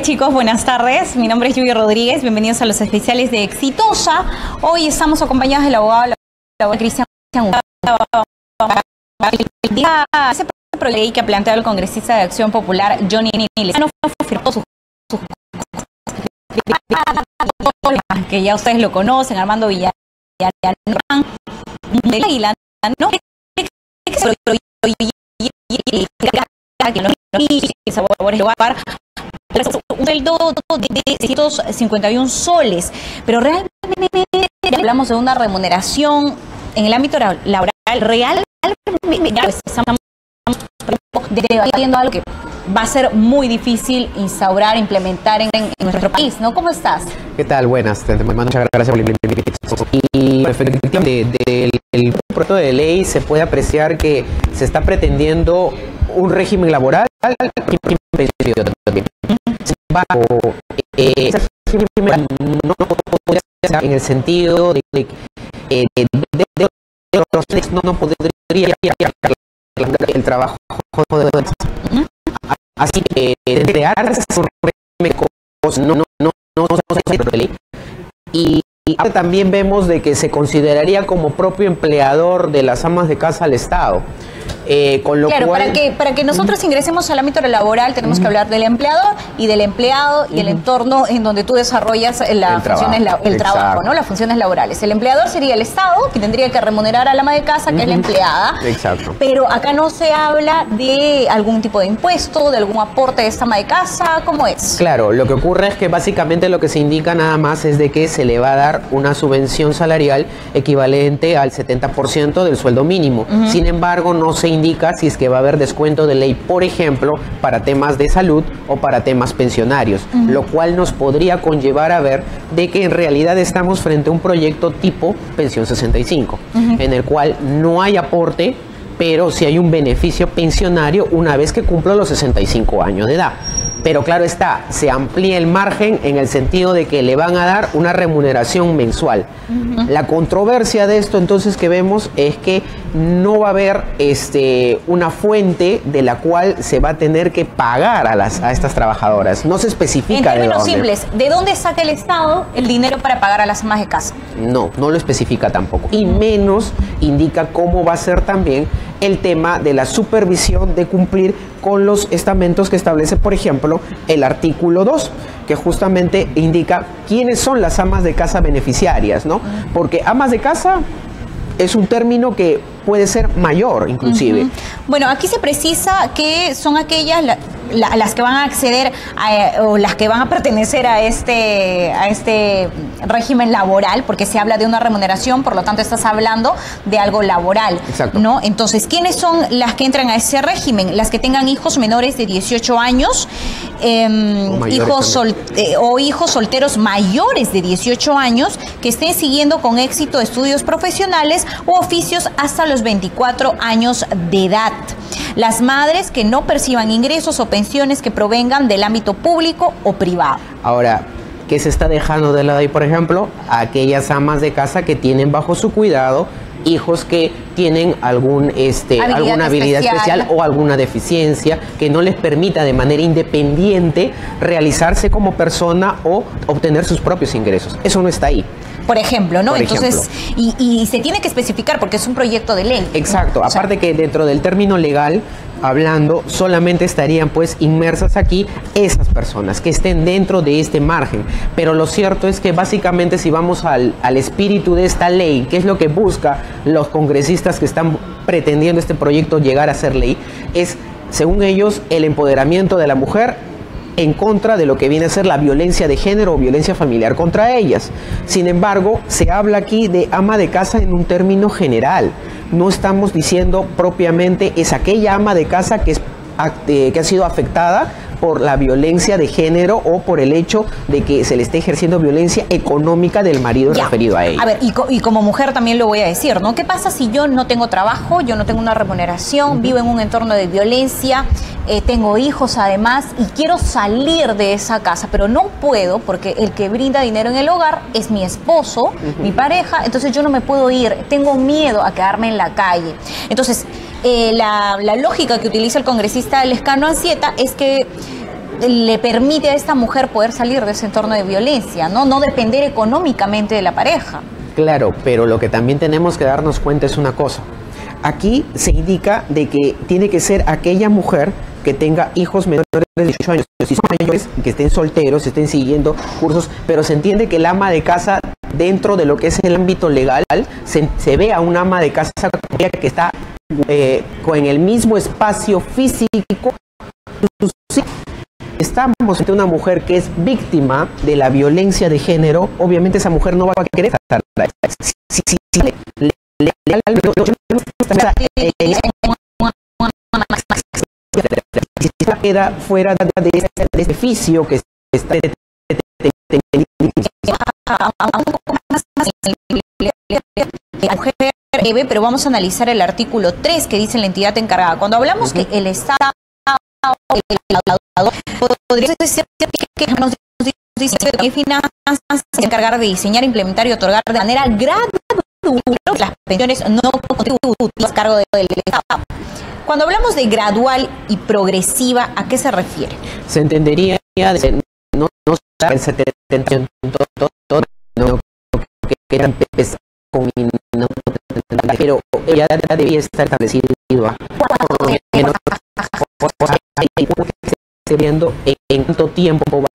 Chicos, buenas tardes. Mi nombre es Lluvia Rodríguez. Bienvenidos a los especiales de Exitosa. Hoy estamos acompañados del abogado Cristian. Ese proyecto de ley que ha planteado el congresista de Acción Popular, Johnny Lezcano, firmó sus que ya ustedes lo conocen, Armando Villarán, de Águila, ¿no? Un sueldo de 651 soles, pero realmente hablamos de una remuneración en el ámbito laboral real, estamos debatiendo algo que va a ser muy difícil instaurar, implementar en nuestro país, ¿no? ¿Cómo estás? ¿Qué tal? Buenas, muchas gracias por la invitación. Y efectivamente, del proyecto de ley se puede apreciar que se está pretendiendo un régimen laboral también. Sin embargo, ese régimen no podría ser en el sentido de los no podría el trabajo de así que crearse un régimen no ley. Y ahora también vemos de que se consideraría como propio empleador de las amas de casa al Estado. Con lo claro, cual, para que nosotros ingresemos al ámbito laboral tenemos que hablar del empleador y del empleado y el entorno en donde tú desarrollas el trabajo, ¿no? Las funciones laborales. El empleador sería el Estado, que tendría que remunerar a la ama de casa, que es la empleada. Exacto. Pero acá no se habla de algún tipo de impuesto, de algún aporte de esta ama de casa. ¿Cómo es? Claro, lo que ocurre es que básicamente lo que se indica nada más es de que se le va a dar una subvención salarial equivalente al 70% del sueldo mínimo. Sin embargo, no se indica si es que va a haber descuento de ley, por ejemplo, para temas de salud o para temas pensionarios, lo cual nos podría conllevar a ver de que en realidad estamos frente a un proyecto tipo Pensión 65, en el cual no hay aporte, pero sí hay un beneficio pensionario una vez que cumplo los 65 años de edad. Pero claro está, se amplía el margen en el sentido de que le van a dar una remuneración mensual. La controversia de esto entonces que vemos es que no va a haber una fuente de la cual se va a tener que pagar a estas trabajadoras. No se especifica de dónde. En términos simples, ¿de dónde saca el Estado el dinero para pagar a las amas de casa? No lo especifica tampoco. Y menos indica cómo va a ser también el tema de la supervisión de cumplir con los estamentos que establece, por ejemplo, el artículo 2, que justamente indica quiénes son las amas de casa beneficiarias, ¿no? Porque amas de casa es un término que puede ser mayor, inclusive. Bueno, aquí se precisa que son aquellas las que van a acceder o las que van a pertenecer a este régimen laboral, porque se habla de una remuneración, por lo tanto estás hablando de algo laboral. Exacto. ¿No? Entonces, ¿quiénes son las que entran a ese régimen? Las que tengan hijos menores de 18 años, hijos solteros mayores de 18 años que estén siguiendo con éxito estudios profesionales o oficios hasta los 24 años de edad. Las madres que no perciban ingresos o pensiones que provengan del ámbito público o privado. Ahora, ¿qué se está dejando de lado ahí, por ejemplo? Aquellas amas de casa que tienen bajo su cuidado hijos que tienen alguna habilidad especial o alguna deficiencia que no les permita de manera independiente realizarse como persona o obtener sus propios ingresos. Eso no está ahí. Por ejemplo, ¿no? Entonces, y se tiene que especificar porque es un proyecto de ley. Exacto. Aparte que dentro del término legal, hablando, solamente estarían pues inmersas aquí esas personas que estén dentro de este margen. Pero lo cierto es que básicamente si vamos al espíritu de esta ley, que es lo que busca los congresistas que están pretendiendo este proyecto llegar a ser ley, es, según ellos, el empoderamiento de la mujer en contra de lo que viene a ser la violencia de género o violencia familiar contra ellas. Sin embargo, se habla aquí de ama de casa en un término general. No estamos diciendo propiamente es aquella ama de casa que ha sido afectada por la violencia de género o por el hecho de que se le esté ejerciendo violencia económica del marido referido a ella. A ver, y como mujer también lo voy a decir, ¿no? ¿Qué pasa si yo no tengo trabajo, yo no tengo una remuneración, vivo en un entorno de violencia, tengo hijos además y quiero salir de esa casa, pero no puedo porque el que brinda dinero en el hogar es mi esposo, mi pareja, entonces yo no me puedo ir, tengo miedo a quedarme en la calle. Entonces, la lógica que utiliza el congresista Lezcano Anzieta es que le permite a esta mujer poder salir de ese entorno de violencia, ¿no? No depender económicamente de la pareja. Claro, pero lo que también tenemos que darnos cuenta es una cosa. Aquí se indica de que tiene que ser aquella mujer que tenga hijos menores de 18 años, si son mayores, que estén solteros, estén siguiendo cursos, pero se entiende que el ama de casa, dentro de lo que es el ámbito legal, se ve a un ama de casa que está con el mismo espacio físico. Estamos ante una mujer que es víctima de la violencia de género. Obviamente esa mujer no va a querer estar. Si queda fuera de este edificio que está pero vamos a analizar el artículo 3 que dice la entidad encargada. Cuando hablamos que el Estado podría ser que nos dice que finanzas se encargar de diseñar, implementar y otorgar de manera gradual las pensiones no contributivas a cargo del Estado. Cuando hablamos de gradual y progresiva, ¿a qué se refiere? Se entendería de no el 70%, que empezar con pero ella debía estar establecido por lo menos viendo en cuánto tiempo va a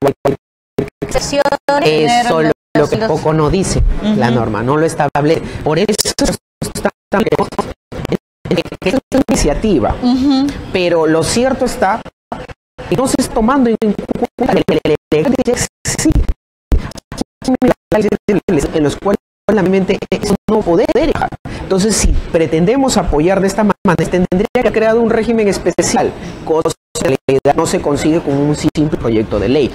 eso lo que poco no dice la norma, no lo establece. Por eso está es una iniciativa, pero lo cierto está que no se está tomando en cuenta en los cuales solamente eso no poder dejar. Entonces, si pretendemos apoyar de esta manera, tendría que haber creado un régimen especial, cosa que no se consigue con un simple proyecto de ley.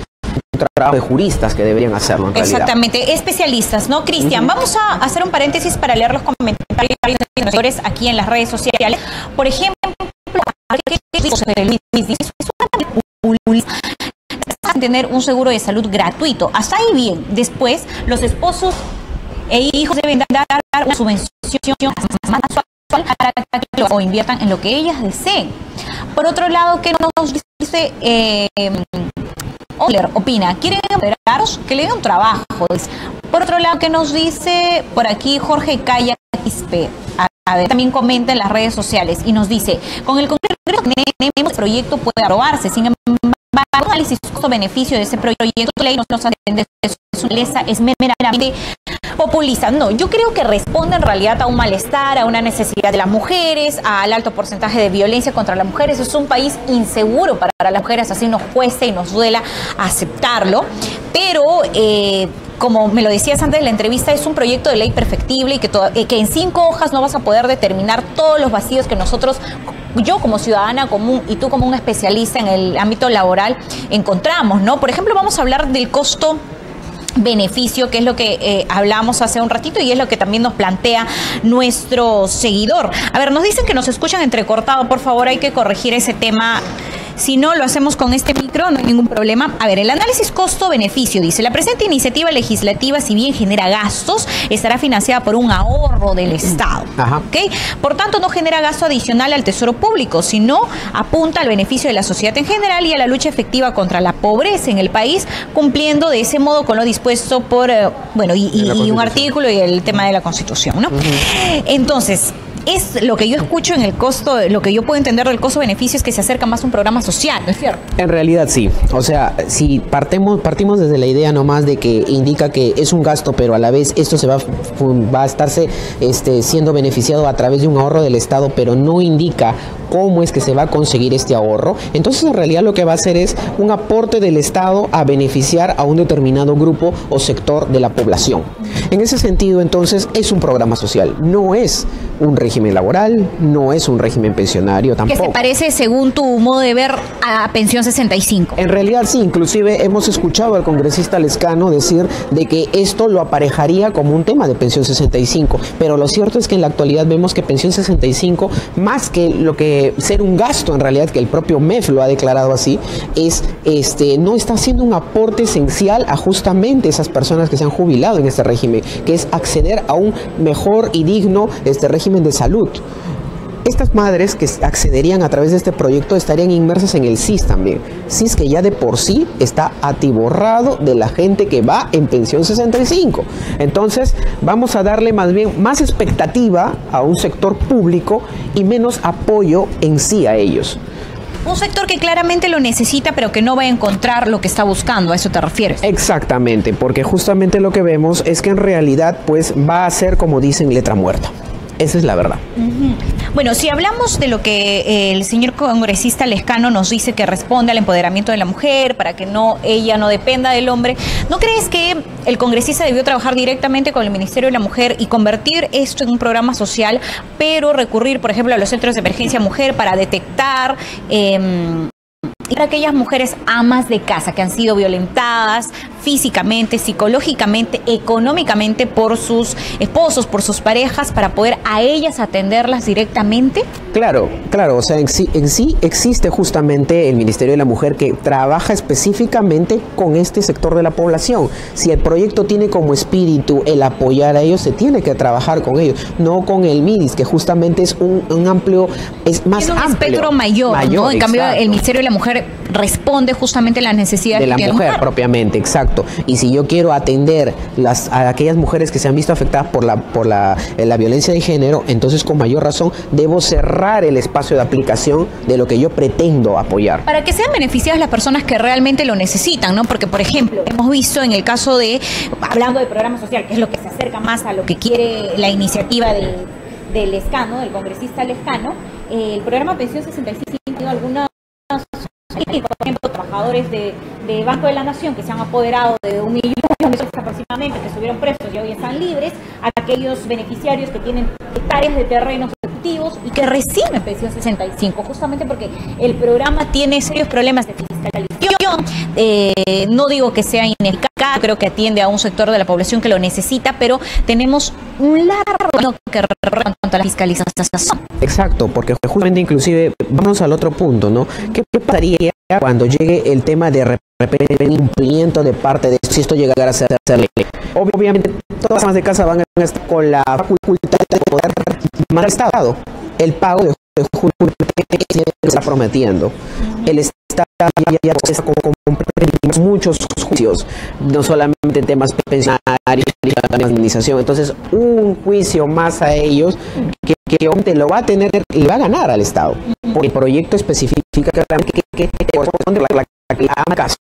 Un trabajo de juristas que deberían hacerlo en realidad. Exactamente, especialistas, ¿no, Cristian? Vamos a hacer un paréntesis para leer los comentarios de los seguidores aquí en las redes sociales. Por ejemplo, tener un seguro de salud gratuito. Hasta ahí bien. Después, los esposos e hijos deben dar una subvención o inviertan en lo que ellas deseen. Por otro lado, ¿qué nos dice Oler? Opina, ¿quieren empleados? Que le den un trabajo. Por otro lado, ¿qué nos dice por aquí Jorge Calla Quispe? A ver, también comenta en las redes sociales y nos dice, con el Congreso tenemos proyecto puede aprobarse, sin embargo, el análisis costo-beneficio de ese proyecto de ley no nos atiende, es meramente populista. No, yo creo que responde en realidad a un malestar, a una necesidad de las mujeres, al alto porcentaje de violencia contra las mujeres. Es un país inseguro para las mujeres, así nos cueste y nos duela aceptarlo, pero como me lo decías antes de la entrevista, es un proyecto de ley perfectible y que en 5 hojas no vas a poder determinar todos los vacíos que nosotros, yo como ciudadana común y tú como un especialista en el ámbito laboral, encontramos, ¿no? Por ejemplo, vamos a hablar del costo-beneficio, que es lo que hablamos hace un ratito y es lo que también nos plantea nuestro seguidor. A ver, nos dicen que nos escuchan entrecortado, por favor, hay que corregir ese tema. Si no, lo hacemos con este micro, no hay ningún problema. A ver, el análisis costo-beneficio dice, la presente iniciativa legislativa, si bien genera gastos, estará financiada por un ahorro del Estado. ¿Okay? Por tanto, no genera gasto adicional al tesoro público, sino apunta al beneficio de la sociedad en general y a la lucha efectiva contra la pobreza en el país, cumpliendo de ese modo con lo dispuesto por, y un artículo y el tema de la Constitución, ¿no? Entonces, es lo que yo escucho en el costo, lo que yo puedo entender del costo-beneficio es que se acerca más a un programa social, ¿no es cierto? En realidad sí, o sea, si partimos desde la idea nomás de que indica que es un gasto, pero a la vez esto se va a estarse siendo beneficiado a través de un ahorro del Estado, pero no indica cómo es que se va a conseguir este ahorro, entonces en realidad lo que va a hacer es un aporte del Estado a beneficiar a un determinado grupo o sector de la población. En ese sentido, entonces, es un programa social, no es un régimen laboral, no es un régimen pensionario tampoco. ¿Qué se parece, según tu modo de ver, a Pensión 65? En realidad sí, inclusive hemos escuchado al congresista Lescano decir de que esto lo aparejaría como un tema de Pensión 65, pero lo cierto es que en la actualidad vemos que Pensión 65, más que lo que ser un gasto en realidad, que el propio MEF lo ha declarado así, es no está haciendo un aporte esencial a justamente esas personas que se han jubilado en este régimen, que es acceder a un mejor y digno régimen de salud. estas madres que accederían a través de este proyecto estarían inmersas en el SIS también. SIS que ya de por sí está atiborrado de la gente que va en pensión 65. Entonces vamos a darle más bien más expectativa a un sector público y menos apoyo en sí a ellos. Un sector que claramente lo necesita, pero que no va a encontrar lo que está buscando, ¿a eso te refieres? Exactamente, porque justamente lo que vemos es que en realidad pues va a ser, como dicen, letra muerta. Esa es la verdad. Bueno, si hablamos de lo que el señor congresista Lescano nos dice que responde al empoderamiento de la mujer, para que ella no dependa del hombre, ¿no crees que el congresista debió trabajar directamente con el Ministerio de la Mujer y convertir esto en un programa social, pero recurrir, por ejemplo, a los centros de emergencia mujer para detectar para aquellas mujeres amas de casa que han sido violentadas físicamente, psicológicamente, económicamente por sus esposos, por sus parejas, para poder a ellas atenderlas directamente? Claro, o sea, en sí existe justamente el Ministerio de la Mujer que trabaja específicamente con este sector de la población. Si el proyecto tiene como espíritu el apoyar a ellos, se tiene que trabajar con ellos, no con el MIDIS, que justamente es un amplio, es más amplio. Es un espectro mayor, ¿no? En cambio, el Ministerio de la Mujer responde justamente a las necesidades de la mujer propiamente, exacto. Y si yo quiero atender a aquellas mujeres que se han visto afectadas por la violencia de género, entonces con mayor razón debo cerrar el espacio de aplicación de lo que yo pretendo apoyar. Para que sean beneficiadas las personas que realmente lo necesitan, ¿no? Porque, por ejemplo, hemos visto en el caso de, hablando del programa social, que es lo que se acerca más a lo que quiere la iniciativa del Lescano, del congresista Lescano, el programa Pensión 65 ha tenido algunas, por ejemplo, trabajadores de Banco de la Nación que se han apoderado de 1 millón de pesos aproximadamente, que estuvieron presos y hoy están libres, a aquellos beneficiarios que tienen hectáreas de terrenos productivos y que reciben pensión 65, justamente porque el programa tiene serios problemas de fiscalización. No digo que sea ineficaz, creo que atiende a un sector de la población que lo necesita, pero tenemos un largo camino que recorrer en cuanto a la fiscalización. Exacto, porque justamente inclusive, vamos al otro punto, ¿no? ¿Qué pasaría cuando llegue el tema de repente incumplimiento de parte de si esto llegara a ser ley? Obviamente todas las amas de casa van a estar con la facultad de poder mandar al Estado el pago de que se está prometiendo. El Estado ya está con muchos juicios, no solamente temas pensionarios y la administración. Entonces, un juicio más a ellos que obviamente lo va a tener, le va a ganar al Estado. Porque el proyecto especifica que corresponde a la casa.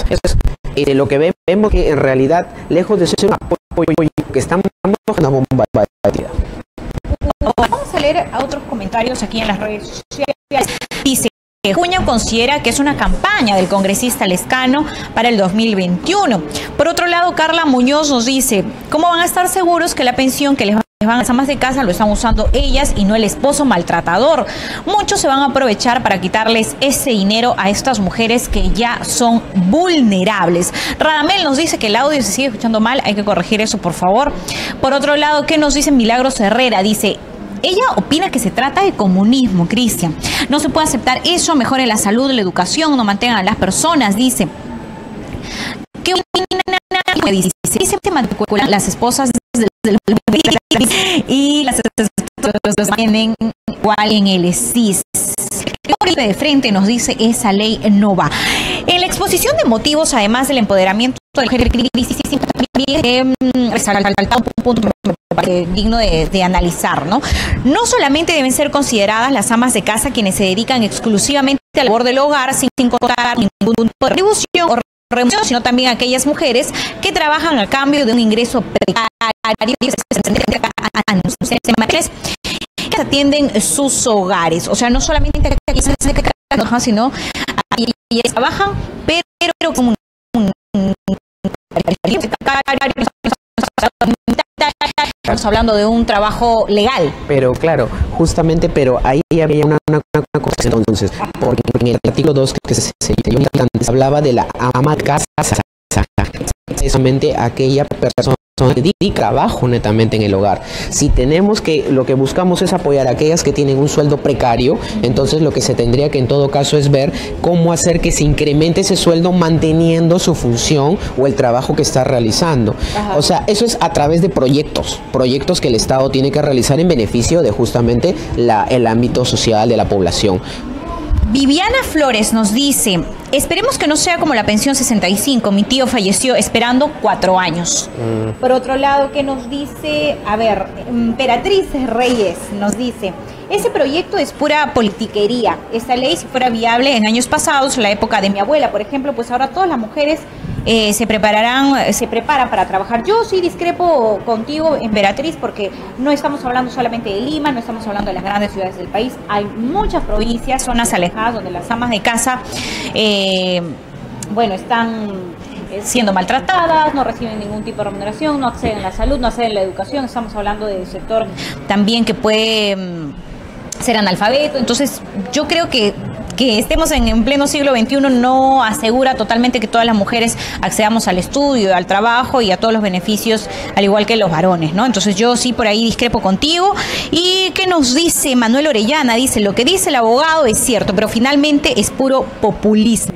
Eso es lo que vemos, que en realidad, lejos de ser un apoyo que estamos una bomba de vida. Vamos a leer a otros comentarios aquí en las redes sociales. Dice que Junio considera que es una campaña del congresista Lescano para el 2021. Por otro lado, Carla Muñoz nos dice, ¿cómo van a estar seguros que la pensión que les van a las amas de casa lo están usando ellas y no el esposo maltratador? Muchos se van a aprovechar para quitarles ese dinero a estas mujeres que ya son vulnerables. Radamel nos dice que el audio se sigue escuchando mal, hay que corregir eso, por favor. Por otro lado, ¿qué nos dice Milagros Herrera? Dice, ella opina que se trata de comunismo, Cristian. No se puede aceptar eso, mejore la salud, la educación, no mantengan a las personas, dice. ¿Qué opina? Dice que matriculan las esposas y las esposas tienen igual en el SIS. De frente nos dice esa ley no va. En la exposición de motivos, además del empoderamiento de la mujer, también resalta un punto digno de analizar, ¿no? No solamente deben ser consideradas las amas de casa quienes se dedican exclusivamente a la labor del hogar sin contar ningún tipo de retribución o remuneración, sino también aquellas mujeres que trabajan a cambio de un ingreso precario que atienden sus hogares. O sea, no solamente aquellas que trabajan, sino ellas trabajan, pero como estamos hablando de un trabajo legal. Pero claro, justamente, pero ahí había una cosa entonces, porque en el artículo 2 que se hablaba de la ama de casa, precisamente aquella persona trabajo netamente en el hogar. Si tenemos que, lo que buscamos es apoyar a aquellas que tienen un sueldo precario, entonces lo que se tendría que en todo caso es ver cómo hacer que se incremente ese sueldo manteniendo su función o el trabajo que está realizando. Ajá. O sea, eso es a través de proyectos que el Estado tiene que realizar en beneficio de justamente el ámbito social de la población. Viviana Flores nos dice, esperemos que no sea como la pensión 65, mi tío falleció esperando 4 años. Por otro lado, que nos dice, a ver, Emperatriz Reyes nos dice, ese proyecto es pura politiquería. Esta ley, si fuera viable en años pasados, la época de mi abuela, por ejemplo, pues ahora todas las mujeres se preparan para trabajar. Yo sí discrepo contigo, Emperatriz, porque no estamos hablando solamente de Lima, no estamos hablando de las grandes ciudades del país. Hay muchas provincias, zonas alejadas, donde las amas de casa, están siendo maltratadas, no reciben ningún tipo de remuneración, no acceden a la salud, no acceden a la educación. Estamos hablando del sector también que puede ser analfabeto. Entonces, yo creo que estemos en pleno siglo XXI no asegura totalmente que todas las mujeres accedamos al estudio, al trabajo y a todos los beneficios, al igual que los varones, ¿no? Entonces yo sí por ahí discrepo contigo. ¿Y qué nos dice Manuel Orellana? Dice, lo que dice el abogado es cierto, pero finalmente es puro populismo.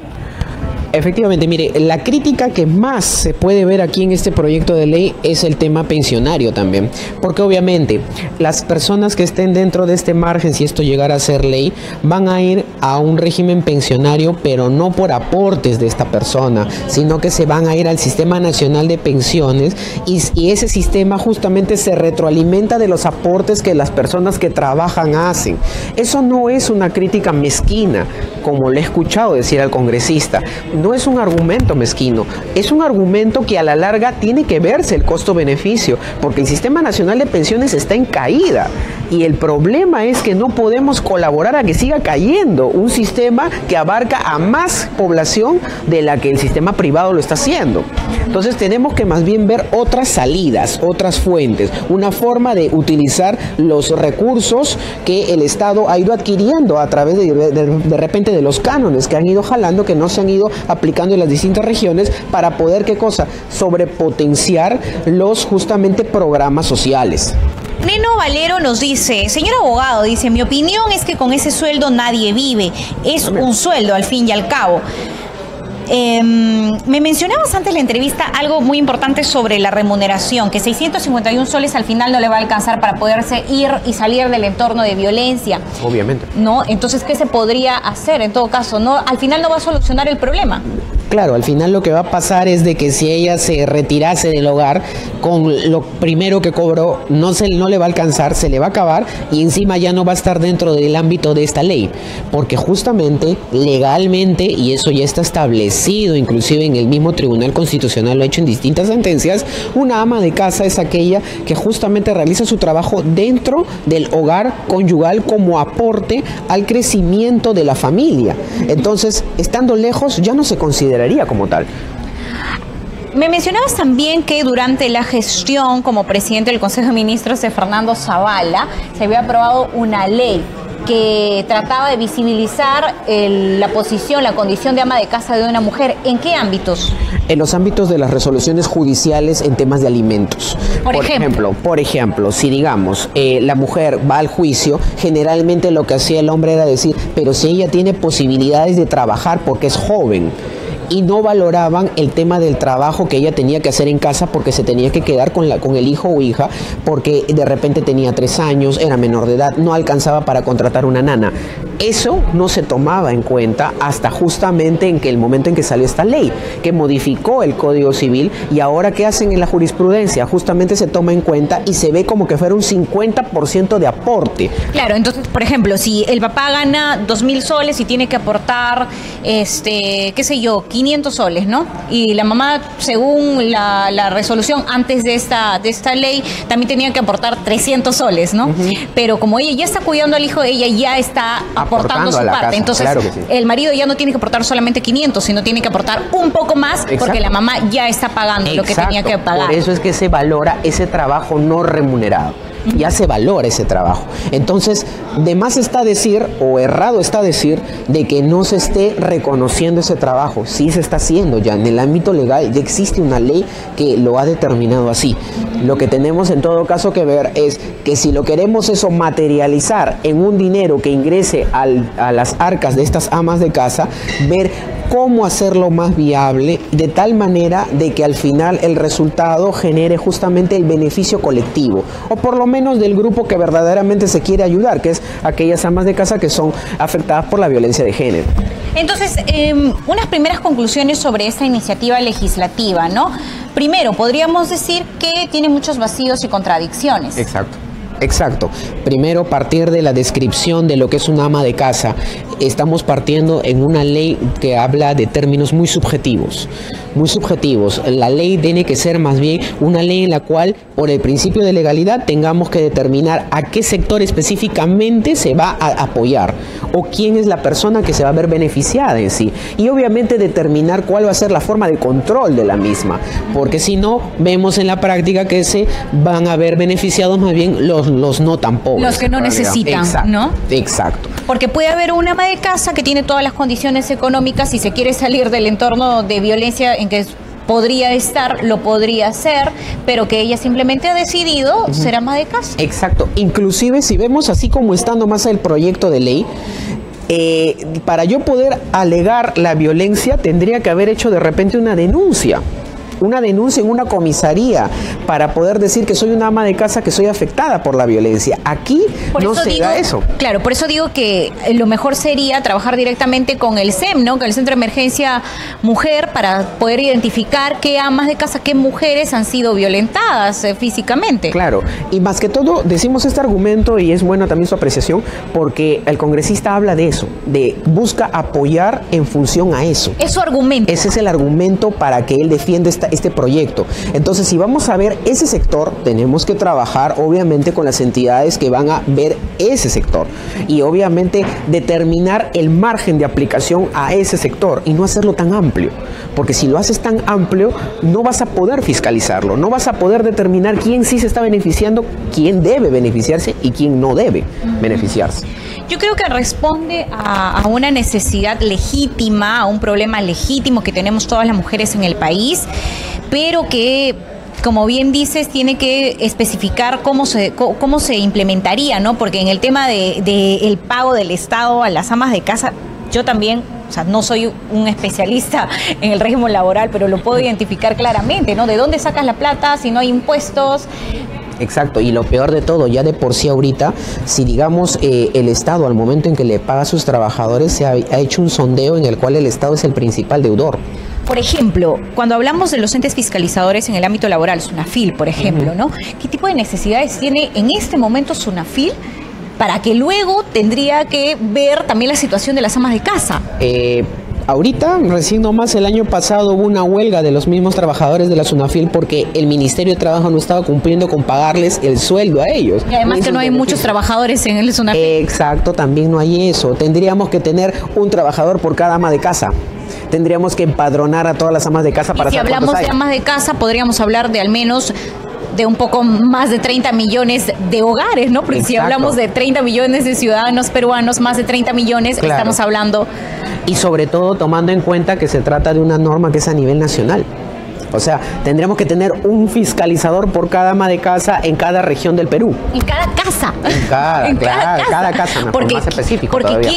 Efectivamente, mire, la crítica que más se puede ver aquí en este proyecto de ley es el tema pensionario también, porque obviamente las personas que estén dentro de este margen, si esto llegara a ser ley, van a ir a un régimen pensionario, pero no por aportes de esta persona, sino que se van a ir al Sistema Nacional de Pensiones y ese sistema justamente se retroalimenta de los aportes que las personas que trabajan hacen. Eso no es una crítica mezquina, como le he escuchado decir al congresista. No es un argumento mezquino, es un argumento que a la larga tiene que verse el costo-beneficio, porque el Sistema Nacional de Pensiones está en caída y el problema es que no podemos colaborar a que siga cayendo un sistema que abarca a más población de la que el sistema privado lo está haciendo. Entonces tenemos que más bien ver otras salidas, otras fuentes, una forma de utilizar los recursos que el Estado ha ido adquiriendo a través de repente de los cánones que han ido jalando, que no se han ido aplicando en las distintas regiones para poder, ¿qué cosa? Sobrepotenciar los justamente programas sociales. Neno Valero nos dice, señor abogado, dice, mi opinión es que con ese sueldo nadie vive, es un sueldo al fin y al cabo. Me mencionabas antes de la entrevista algo muy importante sobre la remuneración, que 651 soles al final no le va a alcanzar para poderse ir y salir del entorno de violencia. Obviamente. ¿No? Entonces, ¿qué se podría hacer en todo caso? ¿No? Al final no va a solucionar el problema. Claro, al final lo que va a pasar es de que si ella se retirase del hogar, con lo primero que cobró no le va a alcanzar, se le va a acabar y encima ya no va a estar dentro del ámbito de esta ley, porque justamente legalmente, y eso ya está establecido, inclusive en el mismo Tribunal Constitucional lo ha hecho en distintas sentencias, una ama de casa es aquella que justamente realiza su trabajo dentro del hogar conyugal como aporte al crecimiento de la familia. Entonces, estando lejos ya no se consideraría como tal. Me mencionabas también que durante la gestión como presidente del Consejo de Ministros de Fernando Zavala se había aprobado una ley que trataba de visibilizar la posición, la condición de ama de casa de una mujer. ¿En qué ámbitos? En los ámbitos de las resoluciones judiciales en temas de alimentos. Por ejemplo, si digamos la mujer va al juicio, generalmente lo que hacía el hombre era decir, pero si ella tiene posibilidades de trabajar porque es joven, y no valoraban el tema del trabajo que ella tenía que hacer en casa porque se tenía que quedar con el hijo o hija porque de repente tenía 3 años, era menor de edad, no alcanzaba para contratar una nana. Eso no se tomaba en cuenta hasta justamente el momento en que salió esta ley, que modificó el Código Civil, y ahora ¿qué hacen en la jurisprudencia? Justamente se toma en cuenta y se ve como que fuera un 50% de aporte. Claro, entonces, por ejemplo, si el papá gana 2.000 soles y tiene que aportar, qué sé yo, 500 soles, ¿no? Y la mamá, según la resolución antes de esta ley, también tenía que aportar 300 soles, ¿no? Pero como ella ya está cuidando al hijo, ella ya está aportando su parte. Casa. Entonces, claro que sí. El marido ya no tiene que aportar solamente 500, sino tiene que aportar un poco más. Exacto. Porque la mamá ya está pagando lo que tenía que pagar. Por eso es que se valora ese trabajo no remunerado. ya se valora ese trabajo. Entonces, de más está decir, o errado está decir, de que no se esté reconociendo ese trabajo. Sí se está haciendo ya, en el ámbito legal ya existe una ley que lo ha determinado así. Lo que tenemos en todo caso que ver es que si lo queremos eso materializar en un dinero que ingrese a las arcas de estas amas de casa, ver cómo hacerlo más viable de tal manera de que al final el resultado genere justamente el beneficio colectivo, o por lo menos del grupo que verdaderamente se quiere ayudar, que es aquellas amas de casa que son afectadas por la violencia de género. Entonces, unas primeras conclusiones sobre esta iniciativa legislativa, ¿no? Primero, podríamos decir que tiene muchos vacíos y contradicciones. Exacto. Primero, partir de la descripción de lo que es una ama de casa. Estamos partiendo en una ley que habla de términos muy subjetivos. La ley tiene que ser más bien una ley en la cual, por el principio de legalidad, tengamos que determinar a qué sector específicamente se va a apoyar o quién es la persona que se va a ver beneficiada en sí. Y obviamente determinar cuál va a ser la forma de control de la misma, porque si no, vemos en la práctica que se van a ver beneficiados más bien los no tan pobres. Los que no necesitan, exacto, ¿no? Exacto. Porque puede haber una ama de casa que tiene todas las condiciones económicas y se quiere salir del entorno de violencia en que podría estar, lo podría hacer, pero que ella simplemente ha decidido ser ama de casa. Exacto. Inclusive si vemos así como estando más el proyecto de ley, para yo poder alegar la violencia tendría que haber hecho de repente una denuncia en una comisaría para poder decir que soy una ama de casa que soy afectada por la violencia. Aquí no se da eso. Claro, por eso digo que lo mejor sería trabajar directamente con el CEM, ¿no? Con el Centro de Emergencia Mujer, para poder identificar qué amas de casa, qué mujeres han sido violentadas físicamente. Claro, y más que todo decimos este argumento, y es bueno también su apreciación, porque el congresista habla de eso, de busca apoyar en función a eso. Es su argumento. Ese es el argumento para que él defienda este proyecto. Entonces, si vamos a ver ese sector, tenemos que trabajar obviamente con las entidades que van a ver ese sector y obviamente determinar el margen de aplicación a ese sector y no hacerlo tan amplio, porque si lo haces tan amplio no vas a poder fiscalizarlo, no vas a poder determinar quién sí se está beneficiando, quién debe beneficiarse y quién no debe beneficiarse. Yo creo que responde a una necesidad legítima, a un problema legítimo que tenemos todas las mujeres en el país, pero que, como bien dices, tiene que especificar cómo se implementaría, ¿no? Porque en el tema de el pago del Estado a las amas de casa, yo también, o sea, no soy un especialista en el régimen laboral, pero lo puedo identificar claramente, ¿no? ¿De dónde sacas la plata si no hay impuestos? Exacto, y lo peor de todo, ya de por sí ahorita, si digamos el Estado al momento en que le paga a sus trabajadores se ha hecho un sondeo en el cual el Estado es el principal deudor. Por ejemplo, cuando hablamos de los entes fiscalizadores en el ámbito laboral, SUNAFIL, por ejemplo, ¿no? ¿Qué tipo de necesidades tiene en este momento SUNAFIL para que luego tendría que ver también la situación de las amas de casa? Ahorita, recién nomás el año pasado hubo una huelga de los mismos trabajadores de la SUNAFIL porque el Ministerio de Trabajo no estaba cumpliendo con pagarles el sueldo a ellos. Y además que no hay muchos trabajadores en el SUNAFIL. Exacto, también no hay eso. Tendríamos que tener un trabajador por cada ama de casa. Tendríamos que empadronar a todas las amas de casa para saber cuántos hay. Si hablamos de amas de casa, podríamos hablar de al menos de un poco más de 30 millones de hogares, ¿no? Porque si hablamos de 30 millones de ciudadanos peruanos, más de 30 millones, claro, estamos hablando. Y sobre todo tomando en cuenta que se trata de una norma que es a nivel nacional. O sea, tendremos que tener un fiscalizador por cada ama de casa en cada región del Perú. En cada casa. En cada casa, no, porque, más específico. Porque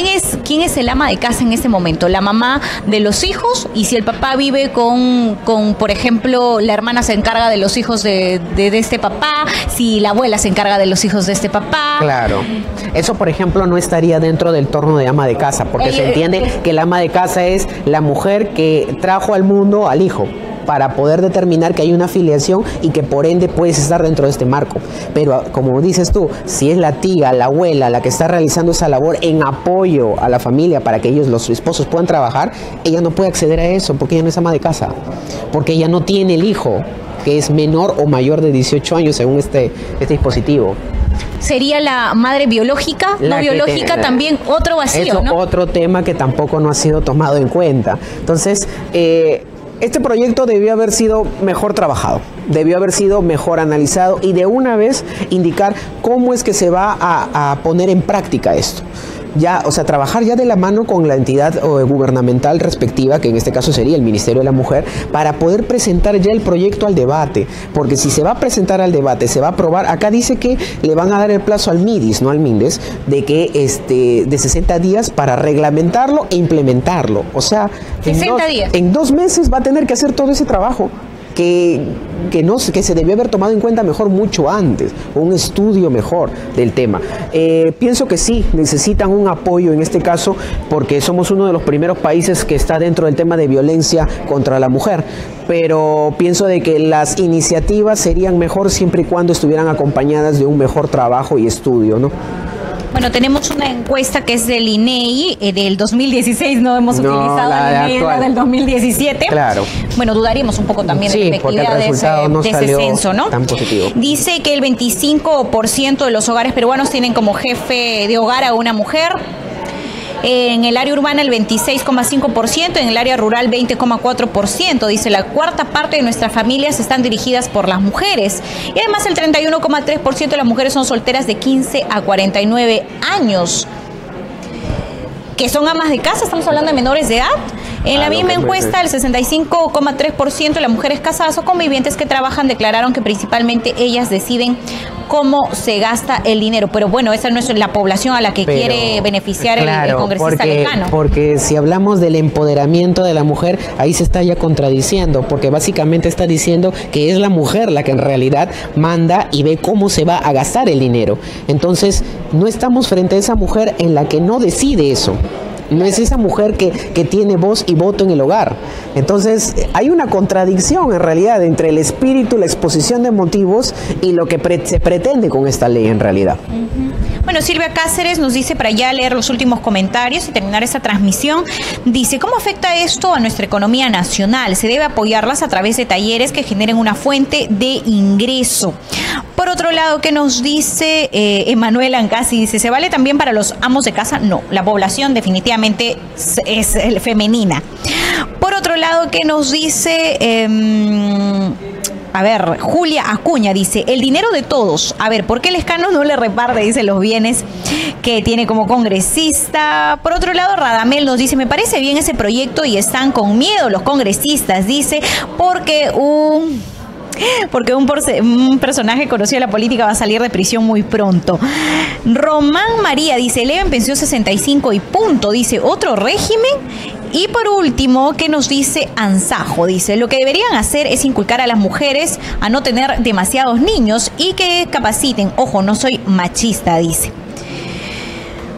¿quién es el ama de casa en ese momento? La mamá de los hijos, y si el papá vive con por ejemplo, la hermana se encarga de los hijos de este papá, si la abuela se encarga de los hijos de este papá. Claro. Eso, por ejemplo, no estaría dentro del torno de ama de casa, porque se entiende que la ama de casa es la mujer que trajo al mundo al hijo, para poder determinar que hay una afiliación y que por ende puedes estar dentro de este marco. Pero como dices tú, si es la tía, la abuela, la que está realizando esa labor en apoyo a la familia para que ellos, los esposos, puedan trabajar, ella no puede acceder a eso porque ella no es ama de casa, porque ella no tiene el hijo, que es menor o mayor de 18 años según este dispositivo. ¿Sería la madre biológica? No biológica, también otro vacío, eso, ¿no? Otro tema que tampoco no ha sido tomado en cuenta. Entonces, Este proyecto debió haber sido mejor trabajado, debió haber sido mejor analizado y de una vez indicar cómo es que se va a poner en práctica esto. Ya, o sea, trabajar ya de la mano con la entidad gubernamental respectiva, que en este caso sería el Ministerio de la Mujer, para poder presentar ya el proyecto al debate, porque si se va a presentar al debate, se va a aprobar, acá dice que le van a dar el plazo al MIDIS, no al MINDES, de que de 60 días para reglamentarlo e implementarlo, o sea, 60 días. En 2 meses va a tener que hacer todo ese trabajo. Que se debió haber tomado en cuenta mejor mucho antes, un estudio mejor del tema. Pienso que sí, necesitan un apoyo en este caso, porque somos uno de los primeros países que está dentro del tema de violencia contra la mujer, pero pienso de que las iniciativas serían mejor siempre y cuando estuvieran acompañadas de un mejor trabajo y estudio, ¿no? Bueno, tenemos una encuesta que es del INEI, del 2016, no hemos utilizado la INEI, la del 2017. Claro. Bueno, dudaríamos un poco también de la efectividad de ese censo, ¿no? Tan positivo. Dice que el 25% de los hogares peruanos tienen como jefe de hogar a una mujer. En el área urbana el 26,5%, en el área rural 20,4%. Dice, la cuarta parte de nuestras familias están dirigidas por las mujeres. Y además el 31,3% de las mujeres son solteras de 15 a 49 años. Que son amas de casa, estamos hablando de menores de edad. En la misma encuesta, el 65,3% de las mujeres casadas o convivientes que trabajan declararon que principalmente ellas deciden cómo se gasta el dinero. Pero bueno, esa no es la población a la que quiere beneficiar el congresista Lecano. Porque si hablamos del empoderamiento de la mujer, ahí se está ya contradiciendo, porque básicamente está diciendo que es la mujer la que en realidad manda y ve cómo se va a gastar el dinero. Entonces, no estamos frente a esa mujer en la que no decide eso. No es esa mujer que tiene voz y voto en el hogar. Entonces, hay una contradicción en realidad entre el espíritu, la exposición de motivos y lo que se pretende con esta ley en realidad. Bueno, Silvia Cáceres nos dice, para ya leer los últimos comentarios y terminar esta transmisión, dice, ¿cómo afecta esto a nuestra economía nacional? Se debe apoyarlas a través de talleres que generen una fuente de ingreso. Por otro lado, ¿qué nos dice Emanuel Ancasi? Dice, ¿se vale también para los amos de casa? No, la población definitivamente es femenina. Por otro lado, ¿qué nos dice? A ver, Julia Acuña dice, el dinero de todos. A ver, ¿por qué Lescano no le reparte, dice, los bienes que tiene como congresista? Por otro lado, Radamel nos dice, me parece bien ese proyecto y están con miedo los congresistas, dice, porque un personaje conocido de la política va a salir de prisión muy pronto. Román María dice, eleven pensión 65 y punto. Dice, otro régimen. Y por último, ¿qué nos dice Ansajo? Dice, lo que deberían hacer es inculcar a las mujeres a no tener demasiados niños y que capaciten. Ojo, no soy machista, dice.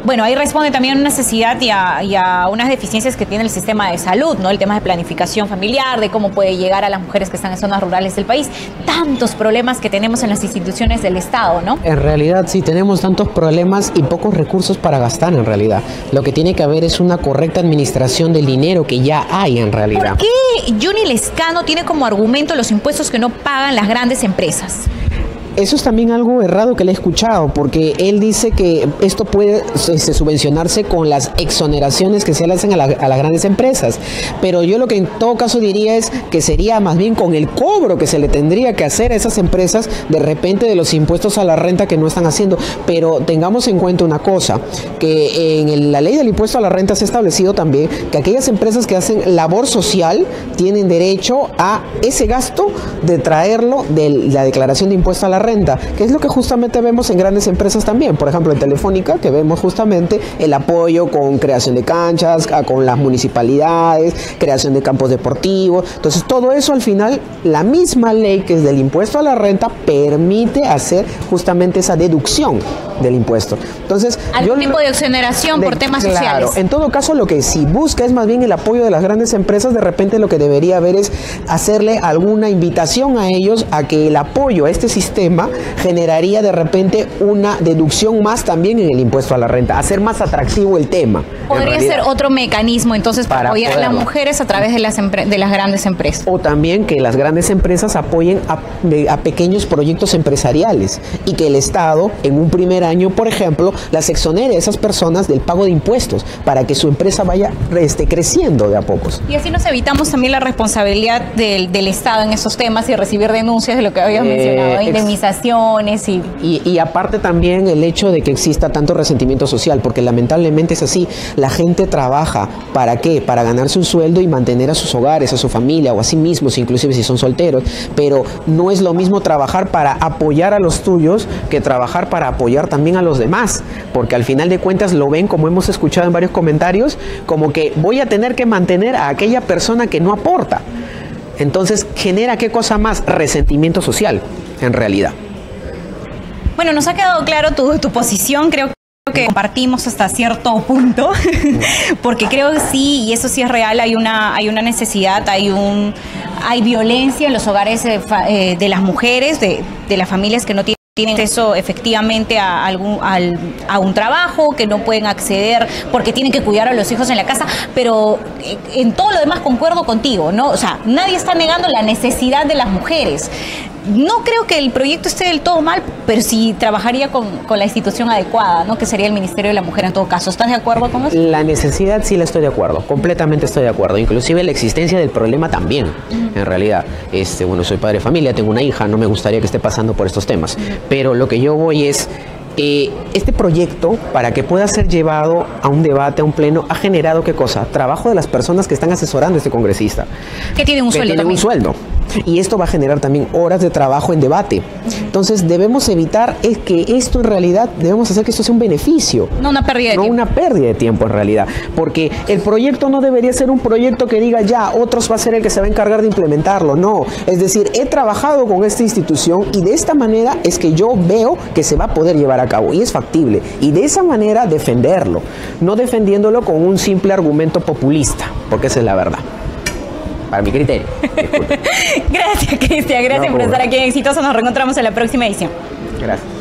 Bueno, ahí responde también a una necesidad y a unas deficiencias que tiene el sistema de salud, ¿no? El tema de planificación familiar, de cómo puede llegar a las mujeres que están en zonas rurales del país. Tantos problemas que tenemos en las instituciones del Estado, ¿no? En realidad, sí, tenemos tantos problemas y pocos recursos para gastar, en realidad. Lo que tiene que haber es una correcta administración del dinero que ya hay, en realidad. ¿Por qué Johnny Lescano tiene como argumento los impuestos que no pagan las grandes empresas? Eso es también algo errado que le he escuchado, porque él dice que esto puede subvencionarse con las exoneraciones que se le hacen a las grandes empresas, pero yo lo que en todo caso diría es que sería más bien con el cobro que se le tendría que hacer a esas empresas de repente de los impuestos a la renta que no están haciendo. Pero tengamos en cuenta una cosa, que en la ley del impuesto a la renta se ha establecido también que aquellas empresas que hacen labor social tienen derecho a ese gasto de traerlo de la declaración de impuesto a la renta, que es lo que justamente vemos en grandes empresas también, por ejemplo en Telefónica, que vemos justamente el apoyo con creación de canchas, con las municipalidades, creación de campos deportivos. Entonces todo eso al final, la misma ley que es del impuesto a la renta permite hacer justamente esa deducción del impuesto. Entonces, algún tipo de exoneración por temas sociales. En todo caso, lo que sí busca es más bien el apoyo de las grandes empresas. De repente lo que debería haber es hacerle alguna invitación a ellos a que el apoyo a este sistema tema generaría de repente una deducción más también en el impuesto a la renta, hacer más atractivo el tema. Podría ser otro mecanismo entonces para apoyar a las mujeres a través de las grandes empresas. O también que las grandes empresas apoyen a pequeños proyectos empresariales y que el Estado en un primer año, por ejemplo, las exonere a esas personas del pago de impuestos para que su empresa vaya creciendo de a pocos. Y así nos evitamos también la responsabilidad del Estado en esos temas y recibir denuncias de lo que habías mencionado, indemnizaciones y aparte también el hecho de que exista tanto resentimiento social, porque lamentablemente es así. La gente trabaja, ¿para qué? Para ganarse un sueldo y mantener a sus hogares, a su familia o a sí mismos, inclusive si son solteros, pero no es lo mismo trabajar para apoyar a los tuyos que trabajar para apoyar también a los demás, porque al final de cuentas lo ven, como hemos escuchado en varios comentarios, como que voy a tener que mantener a aquella persona que no aporta. Entonces genera ¿qué cosa más? Resentimiento social, en realidad. Bueno, nos ha quedado claro tu posición, creo que compartimos hasta cierto punto, porque creo que sí, y eso sí es real, hay una necesidad, hay violencia en los hogares de las mujeres, de las familias que no tienen acceso efectivamente a un trabajo, que no pueden acceder porque tienen que cuidar a los hijos en la casa, pero en todo lo demás concuerdo contigo, ¿no? O sea, nadie está negando la necesidad de las mujeres. No creo que el proyecto esté del todo mal, pero sí trabajaría con la institución adecuada, ¿no? Que sería el Ministerio de la Mujer en todo caso. ¿Estás de acuerdo con eso? La necesidad sí la estoy de acuerdo, completamente estoy de acuerdo. Inclusive la existencia del problema también, en realidad. Bueno, soy padre de familia, tengo una hija, no me gustaría que esté pasando por estos temas. Pero lo que yo voy es... este proyecto, para que pueda ser llevado a un debate, a un pleno, ha generado ¿qué cosa? Trabajo de las personas que están asesorando a este congresista. Que tienen un sueldo también. Un sueldo. Y esto va a generar también horas de trabajo en debate. Entonces debemos evitar que esto en realidad, debemos hacer que esto sea un beneficio. No una pérdida de tiempo. No una pérdida de tiempo en realidad. Porque el proyecto no debería ser un proyecto que diga ya, otros va a ser el que se va a encargar de implementarlo. No. Es decir, he trabajado con esta institución y de esta manera es que yo veo que se va a poder llevar a cabo y es factible. Y de esa manera defenderlo. No defendiéndolo con un simple argumento populista, porque esa es la verdad. Para mi criterio. Gracias, Cristian. Gracias por estar aquí en Exitoso. Nos reencontramos en la próxima edición. Gracias.